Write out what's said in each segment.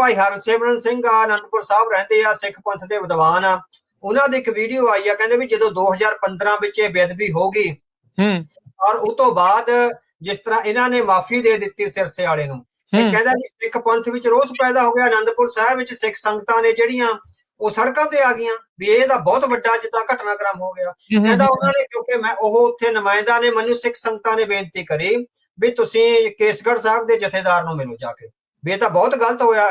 ਭਾਈ ਹਰਸਿਮਰਨ ਸਿੰਘ ਆ ਅਨੰਦਪੁਰ ਸਾਹਿਬ ਰਹਿੰਦੇ ਆ, ਸਿੱਖ ਪੰਥ ਦੇ ਵਿਦਵਾਨ ਆ, ਉਹਨਾਂ ਦੀ ਇੱਕ ਵੀਡੀਓ ਆਈ ਆ, ਕਹਿੰਦੇ ਵੀ ਜਦੋਂ 2015 ਵਿੱਚ ਇਹ ਬੇਅਦਬੀ ਹੋ ਗਈ ਔਰ ਉਹ ਤੋਂ ਬਾਅਦ ਜਿਸ ਤਰ੍ਹਾਂ ਇਹਨਾਂ ਨੇ ਮਾਫੀ ਦੇ ਦਿੱਤੀ ਸਿਰਸੇ ਵਾਲੇ ਨੂੰ, ਇਹ ਕਹਿੰਦਾ ਵੀ ਸਿੱਖ ਪੰਥ ਵਿੱਚ ਰੋਸ ਪੈਦਾ ਹੋ ਗਿਆ। ਅਨੰਦਪੁਰ ਸਾਹਿਬ ਵਿੱਚ ਸਿੱਖ ਸੰਗਤਾਂ ਨੇ ਜਿਹੜੀਆਂ ਉਹ ਸੜਕਾਂ ਤੇ ਆ ਗਈਆਂ ਵੀ ਇਹ ਤਾਂ ਬਹੁਤ ਵੱਡਾ ਜਿੱਦਾਂ ਘਟਨਾਕ੍ਰਮ ਹੋ ਗਿਆ। ਕਹਿੰਦਾ ਉਹਨਾਂ ਨੇ, ਕਿਉਂਕਿ ਮੈਂ ਉਹ ਉੱਥੇ ਨੁਮਾਇੰਦਾ ਨੇ, ਮੈਨੂੰ ਸਿੱਖ ਸੰਗਤਾਂ ਨੇ ਬੇਨਤੀ ਕਰੀ ਵੀ ਤੁਸੀਂ ਕੇਸਗੜ੍ਹ ਸਾਹਿਬ ਦੇ ਜਥੇਦਾਰ ਨੂੰ ਮਿਲੋ ਜਾ ਕੇ, ਵੀ ਇਹ ਤਾਂ ਬਹੁਤ ਗਲਤ ਹੋਇਆ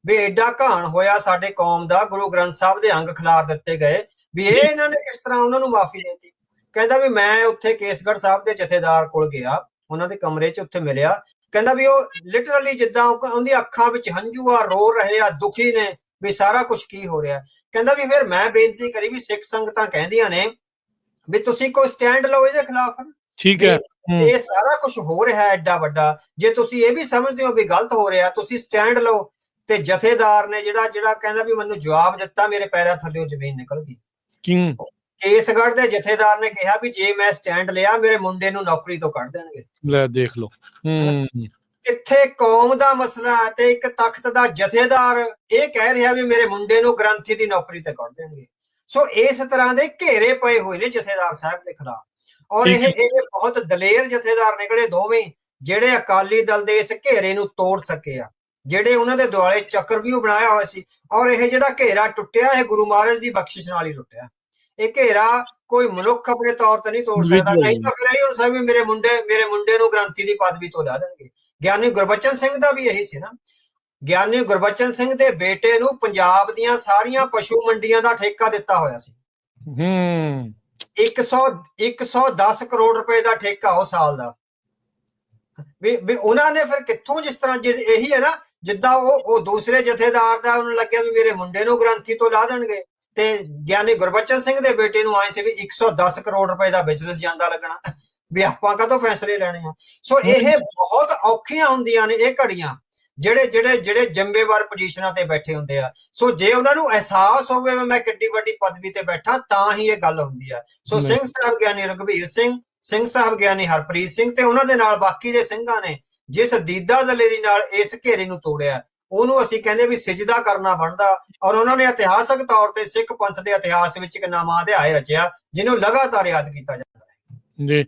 ਵੀ ਐਡਾ ਘਾਣ ਹੋਇਆ ਸਾਡੇ ਕੌਮ ਦਾ, ਗੁਰੂ ਗ੍ਰੰਥ ਸਾਹਿਬ ਦੇ ਅੰਗ ਖਿਲਾਰ ਦਿੱਤੇ ਗਏ, ਵੀ ਇਹ ਇਹਨਾਂ ਨੇ ਕਿਸ ਤਰ੍ਹਾਂ ਉਹਨਾਂ ਨੂੰ ਮਾਫੀ ਦੇਤੀ। ਕਹਿੰਦਾ ਵੀ ਮੈਂ ਉੱਥੇ ਕੇਸਗੜ੍ਹ ਸਾਹਿਬ ਦੇ ਜਥੇਦਾਰ ਕੋਲ ਗਿਆ, ਉਹਨਾਂ ਦੇ ਕਮਰੇ 'ਚ ਉੱਥੇ ਮਿਲਿਆ। ਕਹਿੰਦਾ ਵੀ ਉਹ ਲਿਟਰਲੀ ਜਿੱਦਾਂ ਉਹਦੀ ਅੱਖਾਂ ਵਿੱਚ ਹੰਝੂ ਆ, ਰੋ ਰਹੇ ਆ, ਦੁਖੀ ਨੇ ਵੀ ਸਾਰਾ ਕੁਝ ਕੀ ਹੋ ਰਿਹਾ। ਕਹਿੰਦਾ ਵੀ ਫਿਰ ਮੈਂ ਬੇਨਤੀ ਕਰੀ ਵੀ ਸਿੱਖ ਸੰਗਤਾਂ ਕਹਿੰਦੀਆਂ ਨੇ ਵੀ ਤੁਸੀਂ ਕੋਈ ਸਟੈਂਡ ਲਓ ਇਹਦੇ ਖਿਲਾਫ, ਠੀਕ ਹੈ, ਇਹ ਸਾਰਾ ਕੁਝ ਹੋ ਰਿਹਾ ਐਡਾ ਵੱਡਾ, ਜੇ ਤੁਸੀਂ ਇਹ ਵੀ ਸਮਝਦੇ ਹੋ ਵੀ ਗਲਤ ਹੋ ਰਿਹਾ ਤੁਸੀਂ ਸਟੈਂਡ ਲਓ। ਤੇ ਜਥੇਦਾਰ ਨੇ ਜਿਹੜਾ ਕਹਿੰਦਾ ਵੀ ਮੈਨੂੰ ਜਵਾਬ ਦਿੱਤਾ, ਮੇਰੇ ਪੈਰਾਂ ਥੱਲੇ ਜ਼ਮੀਨ ਨਿਕਲ ਗਈ। ਕੇਸਗੜ੍ਹ ਦੇ ਜਥੇਦਾਰ ਨੇ ਕਿਹਾ ਵੀ ਜੇ ਮੈਂ ਸਟੈਂਡ ਲਿਆ ਮੇਰੇ ਮੁੰਡੇ ਨੂੰ ਨੌਕਰੀ ਤੋਂ ਕੱਢ ਦੇਣਗੇ। ਲੈ ਦੇਖ ਲਓ, ਇੱਥੇ ਕੌਮ ਦਾ ਮਸਲਾ ਤੇ ਇੱਕ ਤਖਤ ਦਾ ਜਥੇਦਾਰ ਇਹ ਕਹਿ ਰਿਹਾ ਵੀ ਮੇਰੇ ਮੁੰਡੇ ਨੂੰ ਗ੍ਰੰਥੀ ਦੀ ਨੌਕਰੀ ਤੇ ਕੱਢ ਦੇਣਗੇ। ਸੋ ਇਸ ਤਰ੍ਹਾਂ ਦੇ ਘੇਰੇ ਪਏ ਹੋਏ ਨੇ ਜਥੇਦਾਰ ਸਾਹਿਬ ਦੇ ਖਿਲਾਫ, ਔਰ ਇਹ ਬਹੁਤ ਦਲੇਰ ਜਥੇਦਾਰ ਨਿਕਲੇ ਦੋਵੇਂ, ਜਿਹੜੇ ਅਕਾਲੀ ਦਲ ਦੇ ਇਸ ਘੇਰੇ ਨੂੰ ਤੋੜ ਸਕੇ ਆ, ਜਿਹੜੇ ਉਹਨਾਂ ਦੇ ਦੁਆਲੇ ਚੱਕਰਵਿਊਹ ਬਣਾਇਆ ਹੋਇਆ ਸੀ। ਔਰ ਇਹ ਜਿਹੜਾ ਘੇਰਾ ਟੁੱਟਿਆ ਇਹ ਗੁਰੂ ਮਹਾਰਾਜ ਦੀ ਬਖਸ਼ਿਸ਼ ਨਾਲ ਹੀ ਟੁੱਟਿਆ। ਇਹ ਘੇਰਾ ਕੋਈ ਮਨੁੱਖ ਆਪਣੇ ਤੌਰ ਤੇ ਨਹੀਂ ਤੋੜ ਸਕਦਾ, ਨਹੀਂ ਤਾਂ ਫਿਰ ਇਹ ਹੁੰਦਾ ਵੀ ਮੇਰੇ ਮੁੰਡੇ ਨੂੰ ਗ੍ਰੰਥੀ ਦੀ ਪਦਵੀ ਤੋਂ ਲਾ ਦੇਣਗੇ। ਗਿਆਨੀ ਗੁਰਬਚਨ ਸਿੰਘ ਦਾ ਵੀ ਇਹੀ ਸੀ ਨਾ, ਗਿਆਨੀ ਗੁਰਬਚਨ ਸਿੰਘ ਦੇ ਬੇਟੇ ਨੂੰ ਪੰਜਾਬ ਦੀਆਂ ਸਾਰੀਆਂ ਪਸ਼ੂ ਮੰਡੀਆਂ ਦਾ ਠੇਕਾ ਦਿੱਤਾ ਹੋਇਆ ਸੀ। 110 ਕਰੋੜ ਰੁਪਏ ਦਾ ਠੇਕਾ ਉਹ ਸਾਲ ਦਾ। ਵੀ ਉਹਨਾਂ ਨੇ ਫਿਰ ਕਿੱਥੋਂ, ਜਿਸ ਤਰ੍ਹਾਂ ਇਹੀ ਹੈ ਨਾ ਜਿੱਦਾਂ ਉਹ ਦੂਸਰੇ ਜਥੇਦਾਰ ਦਾ ਉਹਨੂੰ ਲੱਗਿਆ ਵੀ ਮੇਰੇ ਮੁੰਡੇ ਨੂੰ ਗ੍ਰੰਥੀ ਤੋਂ ਲਾ ਦੇਣਗੇ, ਤੇ ਗਿਆਨੀ ਗੁਰਬਚਨ ਸਿੰਘ ਦੇ ਬੇਟੇ ਨੂੰ ਆਏ ਸੀ ਵੀ 110 ਕਰੋੜ ਰੁਪਏ ਦਾ ਬਿਜ਼ਨਸ ਜਾਂਦਾ ਲੱਗਣਾ, ਵੀ ਆਪਾਂ ਕਦੋਂ ਫੈਸਲੇ ਲੈਣੇ ਆ। ਸੋ ਇਹ ਬਹੁਤ ਔਖੀਆਂ ਹੁੰਦੀਆਂ ਨੇ ਇਹ ਘੜੀਆਂ, ਜਿਹੜੇ ਜ਼ਿੰਮੇਵਾਰ ਪੋਜੀਸ਼ਨਾਂ ਤੇ ਬੈਠੇ ਹੁੰਦੇ ਆ। ਸੋ ਜੇ ਉਹਨਾਂ ਨੂੰ ਅਹਿਸਾਸ ਹੋਵੇ ਮੈਂ ਕਿੱਡੀ ਵੱਡੀ ਪਦਵੀ ਤੇ ਬੈਠਾ, ਤਾਂ ਹੀ ਇਹ ਗੱਲ ਹੁੰਦੀ ਆ। ਸੋ ਸਿੰਘ ਸਾਹਿਬ ਗਿਆਨੀ ਰਘਬੀਰ ਸਿੰਘ ਸਾਹਿਬ ਗਿਆਨੀ ਹਰਪ੍ਰੀਤ ਸਿੰਘ ਤੇ ਉਹਨਾਂ ਦੇ ਨਾਲ ਬਾਕੀ ਦੇ ਸਿੰਘਾਂ ਨੇ ਜਿਸ ਦੀਦਾ ਦਲੇਰੀ ਨਾਲ ਇਸ ਘੇਰੇ ਨੂੰ ਤੋੜਿਆ, ਉਹਨੂੰ ਅਸੀਂ ਕਹਿੰਦੇ ਵੀ ਸਿਜਦਾ ਕਰਨਾ ਬਣਦਾ। ਔਰ ਉਹਨਾਂ ਨੇ ਇਤਿਹਾਸਕ ਤੌਰ ਤੇ ਸਿੱਖ ਪੰਥ ਦੇ ਇਤਿਹਾਸ ਵਿੱਚ ਇੱਕ ਨਵਾਂ ਅਧਿਆਇ ਰਚਿਆ ਜਿਹਨੂੰ ਲਗਾਤਾਰ ਯਾਦ ਕੀਤਾ ਜਾਂਦਾ ਹੈ। ਜੀ,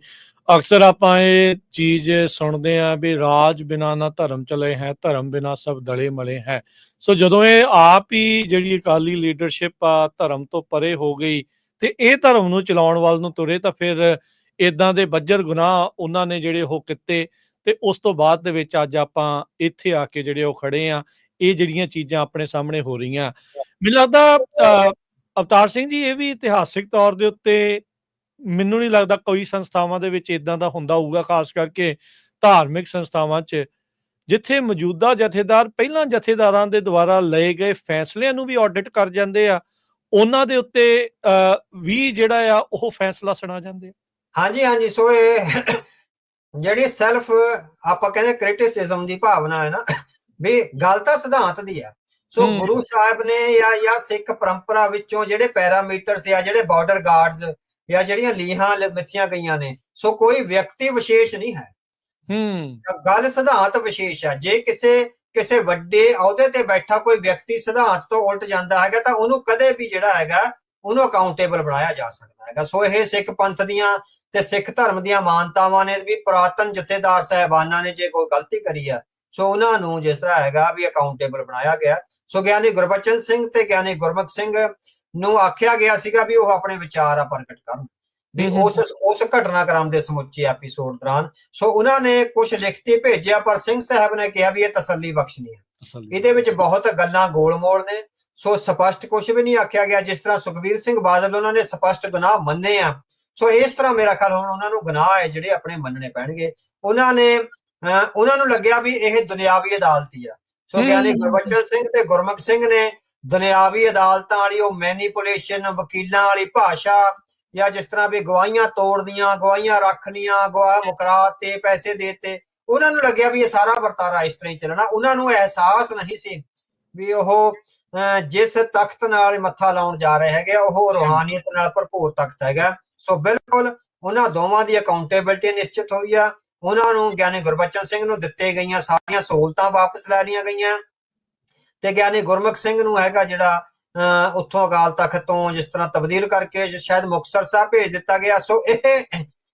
ਅਕਸਰ ਆਪਾਂ ਇਹ ਚੀਜ਼ ਸੁਣਦੇ ਆ ਵੀ ਰਾਜ ਬਿਨਾ ਨਾ ਧਰਮ ਚਲੇ ਹੈ, ਧਰਮ ਬਿਨਾ ਸਭ ਦਲੇ ਮਲੇ ਹੈ। ਸੋ ਜਦੋਂ ਇਹ ਆਪ ਹੀ ਜਿਹੜੀ ਅਕਾਲੀ ਲੀਡਰਸ਼ਿਪ ਆ ਧਰਮ ਤੋਂ ਪਰੇ ਹੋ ਗਈ ਤੇ ਇਹ ਧਰਮ ਨੂੰ ਚਲਾਉਣ ਵੱਲ ਨੂੰ ਤੁਰੇ, ਤਾਂ ਫਿਰ ਇਦਾਂ ਦੇ ਬੱਜਰ ਗੁਨਾਹ ਉਹਨਾਂ ਨੇ ਜਿਹੜੇ ਉਹ ਕੀਤੇ। ਤੇ ਉਸ ਤੋਂ ਬਾਅਦ ਦੇ ਵਿੱਚ ਅੱਜ ਆਪਾਂ ਇੱਥੇ ਆ ਕੇ ਜਿਹੜੇ ਉਹ ਖੜੇ ਆ, ਇਹ ਜਿਹੜੀਆਂ ਚੀਜ਼ਾਂ ਆਪਣੇ ਸਾਹਮਣੇ ਹੋ ਰਹੀਆਂ। ਮੈਨੂੰ ਲੱਗਦਾ ਅਵਤਾਰ ਸਿੰਘ ਜੀ, ਇਹ ਵੀ ਇਤਿਹਾਸਿਕ ਤੌਰ ਦੇ ਉੱਤੇ ਮੈਨੂੰ ਨਹੀਂ ਲੱਗਦਾ ਕੋਈ ਸੰਸਥਾਵਾਂ ਦੇ ਵਿੱਚ ਇਦਾਂ ਦਾ ਹੁੰਦਾ ਹੋਊਗਾ, ਖਾਸ ਕਰਕੇ ਧਾਰਮਿਕ ਸੰਸਥਾਵਾਂ 'ਚ, ਜਿੱਥੇ ਮੌਜੂਦਾ ਜਥੇਦਾਰ ਪਹਿਲਾਂ ਜਥੇਦਾਰਾਂ ਦੇ ਦੁਆਰਾ ਲਏ ਗਏ ਫੈਸਲਿਆਂ ਨੂੰ ਵੀ ਆਡਿਟ ਕਰ ਜਾਂਦੇ ਆ, ਉਹਨਾਂ ਦੇ ਉੱਤੇ ਵੀ ਜਿਹੜਾ ਆ ਉਹ ਫੈਸਲਾ ਸੁਣਾ ਜਾਂਦੇ ਆ। ਹਾਂਜੀ। ਸੋ ਇਹ ਜਿਹੜੀ ਸੈਲਫ ਆਪਾਂ ਕਹਿੰਦੇ ਕ੍ਰਿਟਿਸਿਜ਼ਮ ਦੀ ਭਾਵਨਾ ਹੈ ਨਾ, ਵੀ ਗੱਲ ਤਾਂ ਸਿਧਾਂਤ ਦੀ ਆ। ਸੋ ਗੁਰੂ ਸਾਹਿਬ ਨੇ ਜਾਂ ਸਿੱਖ ਪਰੰਪਰਾ ਵਿੱਚੋਂ ਜਿਹੜੇ ਪੈਰਾਮੀਟਰਸ ਆ, ਜਿਹੜੇ ਬਾਰਡਰ ਗਾਰਡਸ ਜਾਂ ਜਿਹੜੀਆਂ ਲੀਹਾਂ ਮਿੱਥੀਆਂ ਗਈਆਂ ਨੇ, ਸੋ ਕੋਈ ਵਿਅਕਤੀ ਵਿਸ਼ੇਸ਼ ਨਹੀਂ ਹੈ, ਗੱਲ ਸਿਧਾਂਤ ਵਿਸ਼ੇਸ਼ ਆ। ਜੇ ਕਿਸੇ ਵੱਡੇ ਅਹੁਦੇ ਤੇ ਬੈਠਾ ਕੋਈ ਵਿਅਕਤੀ ਸਿਧਾਂਤ ਤੋਂ ਉਲਟ ਜਾਂਦਾ ਹੈਗਾ ਤਾਂ ਉਹਨੂੰ ਕਦੇ ਵੀ ਜਿਹੜਾ ਹੈਗਾ ਉਹਨੂੰ ਅਕਾਊਂਟੇਬਲ ਬਣਾਇਆ ਜਾ ਸਕਦਾ ਹੈਗਾ। ਸੋ ਇਹ ਸਿੱਖ ਪੰਥ ਦੀਆਂ ਤੇ ਸਿੱਖ ਧਰਮ ਦੀਆਂ ਮਾਨਤਾਵਾਂ ਨੇ ਵੀ ਪੁਰਾਤਨ ਜਥੇਦਾਰ ਸਾਹਿਬਾਨਾਂ ਨੇ ਜੇ ਕੋਈ ਗਲਤੀ ਕਰੀ ਆ, ਸੋ ਉਹਨਾਂ ਨੂੰ ਜਿਸ ਤਰ੍ਹਾਂ ਹੈਗਾ ਵੀ ਅਕਾਊਂਟੇਬਲ ਬਣਾਇਆ ਗਿਆ। ਸੋ ਗਿਆਨੀ ਗੁਰਬਚਨ ਸਿੰਘ ਤੇ ਗਿਆਨੀ ਗੁਰਮੁਖ ਸਿੰਘ ਨੂੰ ਆਖਿਆ ਗਿਆ ਸੀਗਾ ਵੀ ਉਹ ਆਪਣੇ ਵਿਚਾਰ ਆ ਪ੍ਰਗਟ ਕਰਨ ਵੀ ਉਸ ਘਟਨਾਕ੍ਰਮ ਦੇ ਸਮੁੱਚੇ ਐਪੀਸੋਡ ਦੌਰਾਨ। ਸੋ ਉਹਨਾਂ ਨੇ ਕੁਝ ਲਿਖਤੀ ਭੇਜਿਆ, ਪਰ ਸਿੰਘ ਸਾਹਿਬ ਨੇ ਕਿਹਾ ਵੀ ਇਹ ਤਸੱਲੀ ਬਖਸ਼ਣੀ ਹੈ, ਇਹਦੇ ਵਿੱਚ ਬਹੁਤ ਗੱਲਾਂ ਗੋਲ-ਮੋਲ ਨੇ। ਸੋ ਸਪਸ਼ਟ ਕੁਝ ਵੀ ਨਹੀਂ ਆਖਿਆ ਗਿਆ। ਜਿਸ ਤਰ੍ਹਾਂ ਸੁਖਬੀਰ ਸਿੰਘ ਬਾਦਲ ਉਹਨਾਂ ਨੇ ਸਪਸ਼ਟ ਗੁਨਾਹ ਮੰਨੇ ਆ, ਸੋ ਇਸ ਤਰ੍ਹਾਂ ਮੇਰਾ ਖਿਆਲ ਹੁਣ ਉਹਨਾਂ ਨੂੰ ਗੁਨਾਹ ਹੈ ਜਿਹੜੇ ਆਪਣੇ ਮੰਨਣੇ ਪੈਣਗੇ। ਉਹਨਾਂ ਨੂੰ ਲੱਗਿਆ ਵੀ ਇਹ ਦੁਨਿਆਵੀ ਅਦਾਲਤ ਹੀ ਆ। ਸੋ ਗਿਆਨੀ ਗੁਰਬਚਨ ਸਿੰਘ ਤੇ ਗੁਰਮੁਖ ਸਿੰਘ ਨੇ ਦੁਨਿਆਵੀ ਅਦਾਲਤਾਂ ਵਾਲੀ ਉਹ ਮੈਨੀਪੂਲੇਸ਼ਨ, ਵਕੀਲਾਂ ਵਾਲੀ ਭਾਸ਼ਾ, ਜਾਂ ਜਿਸ ਤਰ੍ਹਾਂ ਵੀ ਗਵਾਹੀਆਂ ਤੋੜਦੀਆਂ, ਗਵਾਹੀਆਂ ਰੱਖਣੀਆਂ, ਗਵਾਹ ਮੁਕਰਾ ਤੇ ਪੈਸੇ ਦੇਤੇ, ਉਹਨਾਂ ਨੂੰ ਲੱਗਿਆ ਵੀ ਇਹ ਸਾਰਾ ਵਰਤਾਰਾ ਇਸ ਤਰ੍ਹਾਂ ਹੀ ਚੱਲਣਾ। ਉਹਨਾਂ ਨੂੰ ਅਹਿਸਾਸ ਨਹੀਂ ਸੀ ਵੀ ਉਹ ਜਿਸ ਤਖਤ ਨਾਲ ਮੱਥਾ ਲਾਉਣ ਜਾ ਰਹੇ ਹੈਗੇ ਉਹ ਰੂਹਾਨੀਅਤ ਨਾਲ ਭਰਪੂਰ ਤਖਤ ਹੈਗਾ। ਸੋ ਬਿਲਕੁਲ ਉਹਨਾਂ ਦੋਵਾਂ ਦੀ ਅਕਾਊਂਟੇਬਿਲਟੀ ਨਿਸ਼ਚਿਤ ਹੋਈ ਆ। ਉਹਨਾਂ ਨੂੰ ਗਿਆਨੀ ਗੁਰਬਚਨ ਸਿੰਘ ਨੂੰ ਦਿੱਤੇ ਗਈਆਂ ਸਾਰੀਆਂ ਸਹੂਲਤਾਂ ਵਾਪਸ ਲੈ ਲਈਆਂ ਗਈਆਂ। ਤੇ ਗਿਆਨੀ ਗੁਰਮੁਖ ਸਿੰਘ ਨੂੰ ਹੈਗਾ ਜਿਹੜਾ ਉੱਥੋਂ ਅਕਾਲ ਤਖਤ ਤੋਂ ਜਿਸ ਤਰ੍ਹਾਂ ਤਬਦੀਲ ਕਰਕੇ ਸ਼ਾਇਦ ਮੁਕਤਸਰ ਸਾਹਿਬ ਭੇਜ ਦਿੱਤਾ ਗਿਆ। ਸੋ ਇਹ